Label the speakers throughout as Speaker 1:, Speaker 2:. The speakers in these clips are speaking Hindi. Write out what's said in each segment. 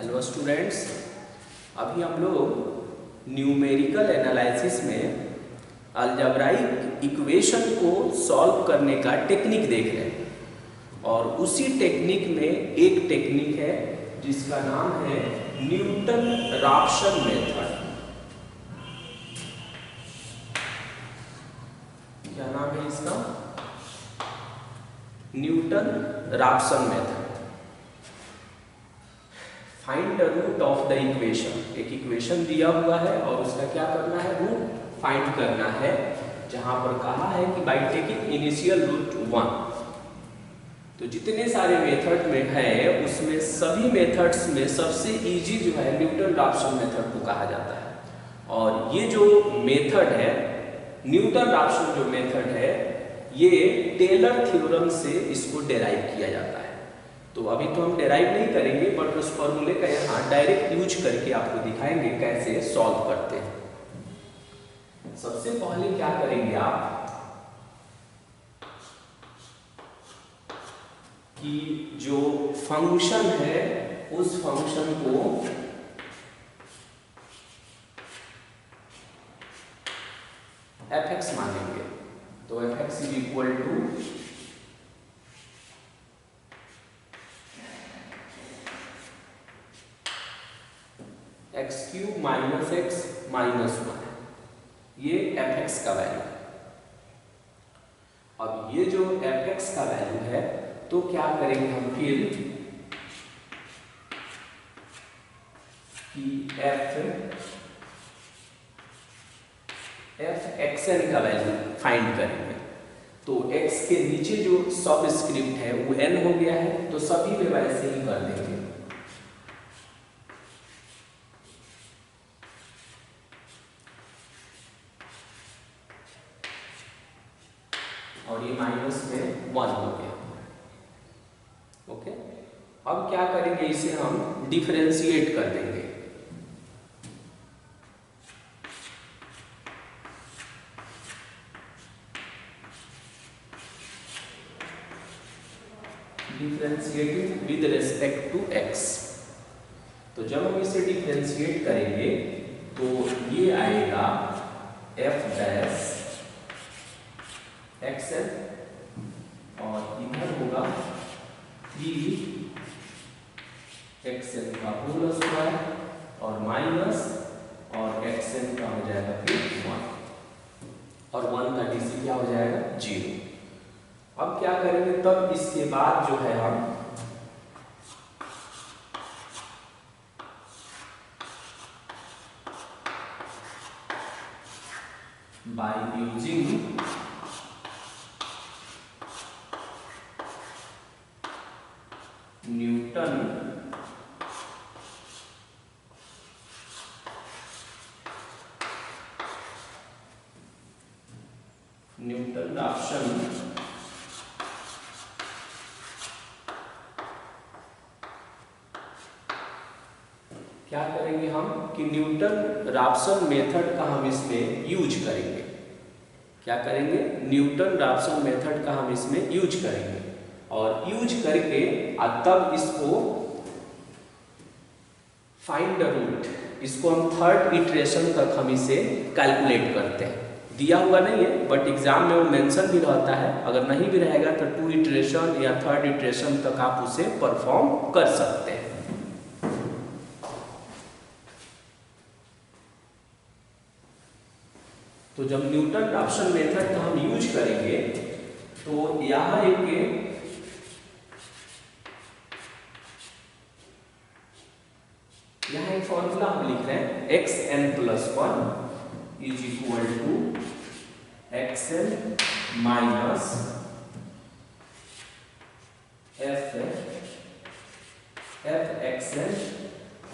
Speaker 1: हेलो स्टूडेंट्स, अभी हम लोग न्यूमेरिकल एनालिसिस में अलजेब्राइक इक्वेशन को सॉल्व करने का टेक्निक देख रहे हैं। और उसी टेक्निक में एक टेक्निक है जिसका नाम है न्यूटन-राप्सन मेथड। क्या नाम है इसका? Newton Raphson method. Find the root of the equation. एक इक्वेशन दिया हुआ है और उसका क्या करना है? रूट फाइंड करना है। जहां पर कहा है कि बाय टेकिंग इनिशियल रूट 1। तो जितने सारे मेथड में है उसमें सभी मेथड्स में सबसे इजी जो है न्यूटन-राप्सन मेथड को कहा जाता है। और ये जो मेथड है न्यूटन-राप्सन जो मेथड है ये टेलर थ्योरम से इसको डेराइव किया जाता है। तो अभी तो हम डेराइव नहीं करेंगे बट उस फॉर्मूले का यहाँ डायरेक्ट यूज करके आपको दिखाएंगे कैसे सॉल्व करते हैं। सबसे पहले क्या करेंगे आप कि जो फंक्शन है उस फंक्शन को f(x) मानेंगे। तो f(x) is equal to x³ minus x minus 1, ये f(x) का वैल्यू है। अब ये जो f(x) का वैल्यू है तो क्या करेंगे हम फिर कि fxn का वैल्यू फाइंड करेंगे। तो x के नीचे जो सबस्क्रिप्ट है वो n हो गया है, तो सभी में वैसे ही कर देंगे। और ये माइनस में 1 हो गया। ओके, अब क्या करेंगे? इसे हम डिफरेंशिएट कर देंगे। Differentiating with respect to x। तो जब हम इसे डिफरेंशिएट करेंगे तो ये आएगा f' xn और इधर होगा 3xn का होल स्क्वायर और माइनस और xn का हो जाएगा फिर 1 और 1 का DC क्या हो जाएगा? 0। अब क्या करेंगे? तब इसके बाद जो है हम बाय यूजिंग न्यूटन-राप्सन क्या करेंगे हम कि न्यूटन-राप्सन मेथड का हम इसमें यूज करेंगे। क्या करेंगे? न्यूटन-राप्सन मेथड का हम इसमें यूज करेंगे और यूज करके तब इसको फाइंड द रूट, इसको हम थर्ड इटरेशन तक हम इसे कैलकुलेट करते हैं। दिया हुआ नहीं है बट एग्जाम में वो मेंशन भी रहता है। अगर नहीं भी रहेगा तो 2 इटरेशन या थर्ड इटरेशन तक आप उसे परफॉर्म कर सकते हैं। तो जब न्यूटन-राप्सन मेथड का हम यूज करेंगे तो यहाँ एक फॉर्मूला हम लिख रहे हैं xn+1 is equal to xn minus fxn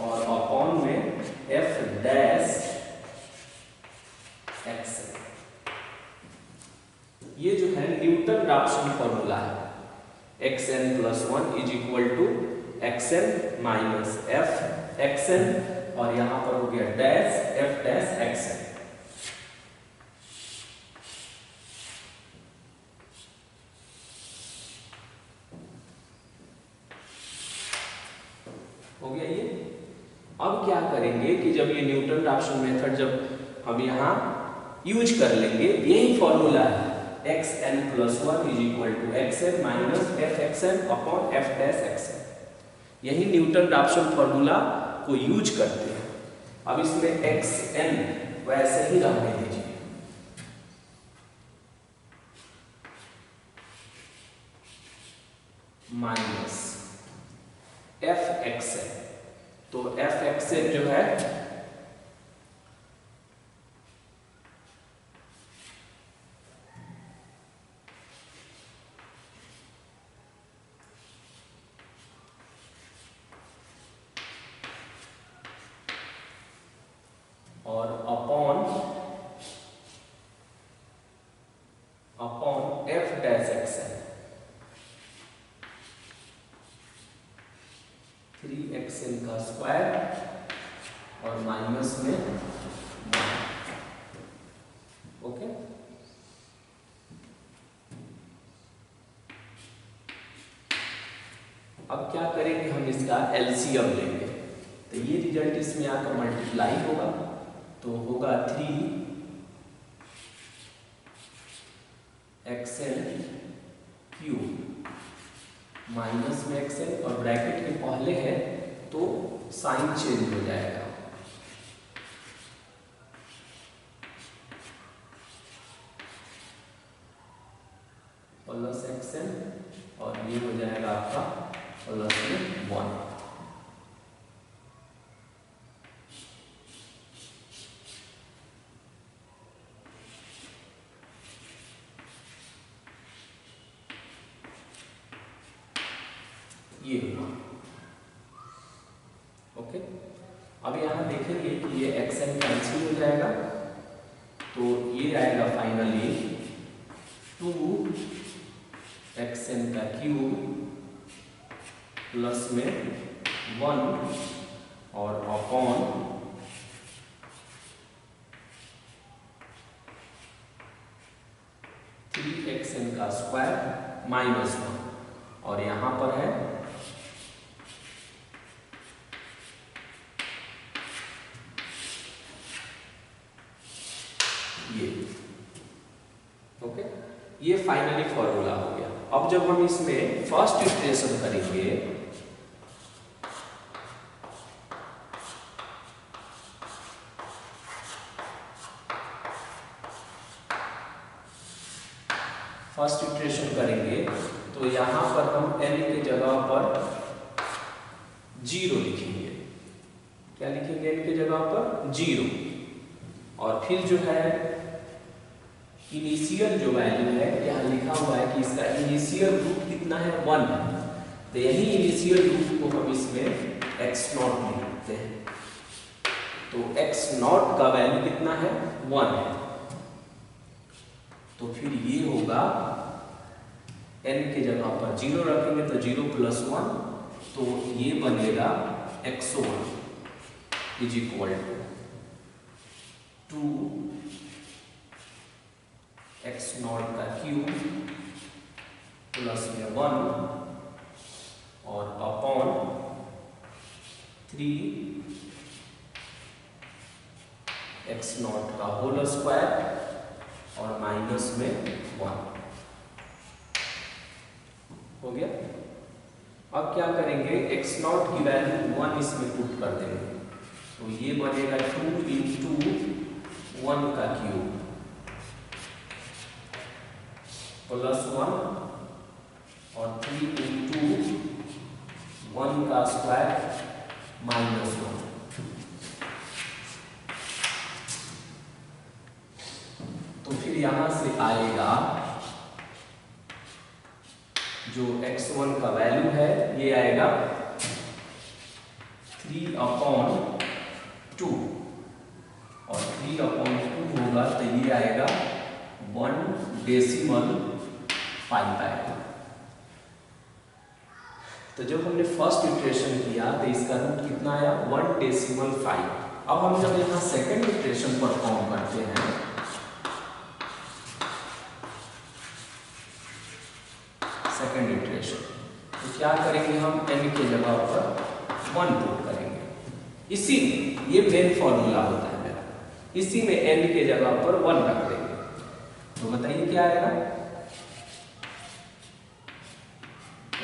Speaker 1: और अपॉन में f' xn। ये जो है न्यूटन-राप्सन फॉर्मूला है। xn+1 is equal to xn minus fxn और यहां पर हो गया डैश f'(xn)। हो गया ये। अब क्या करेंगे कि जब ये न्यूटन राप्सन मेथड जब हम यहाँ यूज कर लेंगे, यही फॉर्मूला है xn + 1 = xn - fxn upon f dash xn, यही न्यूटन राप्सन फॉर्मूला को यूज करते हैं। अब इसमें xn वैसे ही रहने दीजिए, माइनस fxn, तो fxn जो है और upon f dash xn, 3xn का स्क्वायर और माइनस में 1। ओके, अब क्या करेंगे, हम इसका एलसीएम लेंगे, तो ये रिजल्ट इसमें आकर मल्टीप्लाई होगा, तो होगा 3xn³ माइनस में xn, और ब्रैकेट के पहले है तो साइन चेंज हो जाएगा, प्लस xn, और ये हो जाएगा आपका प्लस में 1। ये हुआ। ओके, अब यहाँ देखेंगे कि ये xn कैंसिल हो जाएगा, तो ये आएगा फाइनली 2xn³ प्लस में 1 और अपॉन 3xn² माइनस 1, और यहाँ पर है ये। ओके, ये फाइनली फॉर्मूला हो गया। अब जब हम इसमें फर्स्ट इटरेशन करेंगे, फर्स्ट इटरेशन करेंगे तो यहाँ पर हम n के जगह पर 0 लिखेंगे। क्या लिखेंगे? n के जगह पर 0, और फिर जो है इनिशियल जो वैल्यू है, यहाँ लिखा हुआ है कि इसका इनिशियल रूट कितना है? 1, तो यही इनिशियल रूट को हम इसमें x0 लिखते हैं, तो x0 का वैल्यू कितना है? 1 है, तो फिर ये होगा n के जगह पर 0 रखेंगे तो 0 + 1, तो ये बनेगा x1 = 2x0³ प्लस में 1 और अपॉन 3x0² और माइनस में 1 हो गया। अब क्या करेंगे? x0 की वैल्यू 1 इसमें पुट कर देंगे, तो ये बनेगा 2 × 1³ प्लस 1 और 3 × 1² माइनस 1। तो फिर यहां से आएगा जो x1 का वैल्यू है, ये आएगा 3/2, और 3/2 होगा तो ये आएगा 1/5 आएगा। तो जब हमने फर्स्ट इटरेशन किया तो इसका रूट कितना आया? 1/5। अब हम जब यहाँ सेकेंड इटरेशन परफॉर्म करते हैं, सेकेंड इटरेशन, तो क्या करेंगे? हम n के जगह पर 1 पुट करेंगे, इसी में ये मेन फॉर्मूला होता है मेरा, इसी में n के जगह पर 1 रख देंगे। तो बताइए क्या आएगा,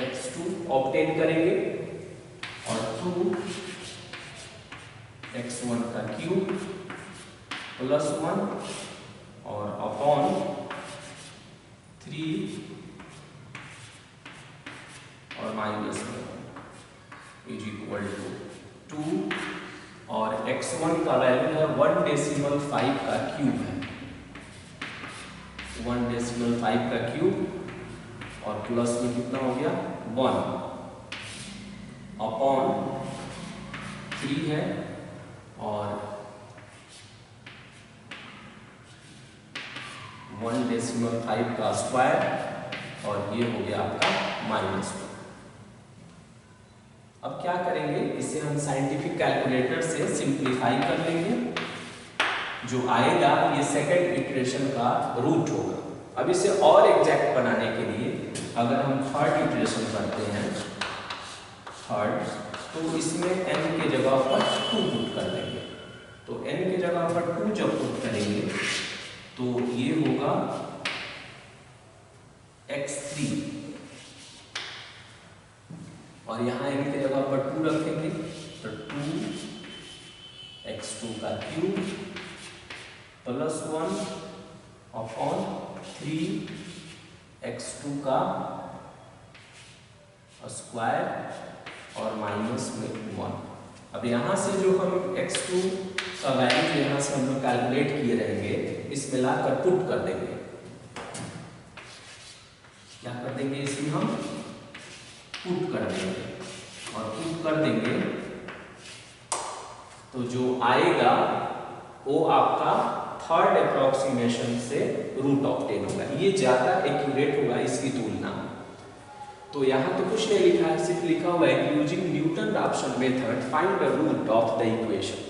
Speaker 1: x2 ऑब्टेन करेंगे और 2 x1 का क्यूब प्लस 1 और अपॉन 3 और माइनस 1 इज इक्वल टू 2 और x1 का वैल्यू है 1.5 का क्यूब है, 1.5 का क्यूब और प्लस में कितना हो गया 1 अपॉन 3 है और 1.5 का स्क्वायर और ये हो गया आपका -2। अब क्या करेंगे, इसे हम साइंटिफिक कैलकुलेटर से सिंप्लीफाई कर लेंगे। जो आएगा ये सेकंड इटरेशन का रूट होगा। अब इसे और एग्जैक्ट बनाने के लिए अगर हम थर्ड इटरेशन करते हैं थर्ड, तो इसमें n के जगह पर 2 पुट कर देंगे। तो n के जगह पर 2 जब पुट करेंगे तो ये होगा x3 और यहाँ n के जगह पर 2 रखेंगे तो 2 x2 का क्यूब प्लस 1 अपॉन 3 x2 का स्क्वायर और माइनस में 1। अब यहाँ से जो हम x2 का वैल्यू यहाँ से हम लोग कैलकुलेट किए रहेंगे, इसमें लाकर पुट कर देंगे। क्या कर देंगे, इसमें हम पुट कर देंगे और पुट कर देंगे तो जो आएगा वो आपका थर्ड अप्रोक्सीमेशन से रूट ऑब्टेन होगा। ये ज्यादा एक्यूरेट होगा इसकी तुलना में। तो यहाँ तो कुछ नहीं लिखा है, सिर्फ लिखा हुआ है कि using Newton Raphson method find the root of the equation.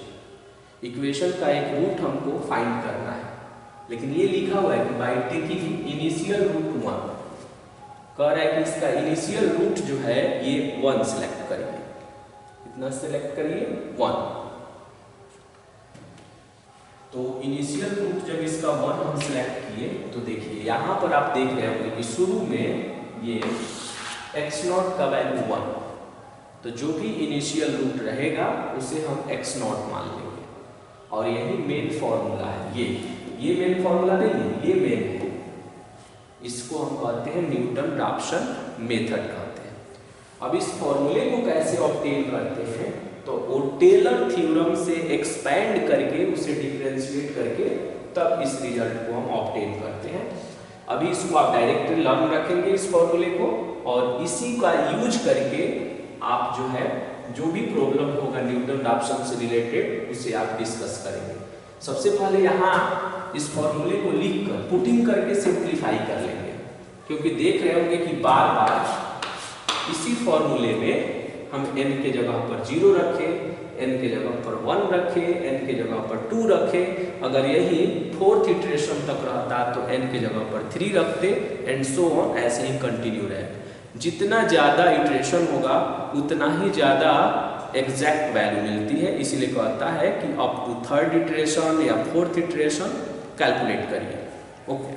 Speaker 1: Equation का एक रूट हमको फाइंड करना है, लेकिन ये लिखा हुआ है कि बाय टेकिंग इनिशियल रूट 1, कह रहा है कि इसका इनिशियल रूट जो है ये 1 सिलेक्ट करिए। कितना सिलेक्ट करिए 1। तो इनिशियल रूट जब इसका 1 हम सिलेक्ट किए तो देखिए यहाँ पर आप देख रहे होंगे कि शुरू में ये x0 का वैल्यू 1, तो जो भी इनिशियल रूट रहेगा उसे हम x0 मान लेंगे और यही मेन फॉर्मूला है। ये मेन फॉर्मूला नहीं है, ये मेन है। इसको हम कहते हैं न्यूटन-रैप्सन मेथड कहते हैं। अब इस फॉर्मूले को कैसे ऑब्टेन करते हैं, तो वो टेलर थ्योरम से एक्सपैंड करके उसे डिफरेंशिएट करके तब इस रिजल्ट को हम ऑब्टेन करते हैं। अभी इसको आप डायरेक्टली लर्न रखेंगे इस फॉर्मूले को, और इसी का यूज करके आप जो है जो भी प्रॉब्लम होगा न्यूटन-रैप्सन से रिलेटेड उसे आप डिस्कस करेंगे। सबसे पहले यहाँ इस फॉर्मूले को लिखकर पुटिंग करके सिंप्लीफाई कर लेंगे, क्योंकि देख रहे होंगे कि बार बार इसी फॉर्मूले में हम n के जगह पर 0 रखें, n के जगह पर 1 रखें, n के जगह पर 2 रखें। अगर यही फोर्थ इटरेशन तक रहता तो n के जगह पर 3 रखते एंड सो ऑन, ऐसे ही कंटिन्यू रहे। जितना ज़्यादा इटरेशन होगा उतना ही ज़्यादा एग्जैक्ट वैल्यू मिलती है। इसीलिए कहता है कि अप टू थर्ड इटरेशन या फोर्थ इटरेशन कैलकुलेट करिए। ओके।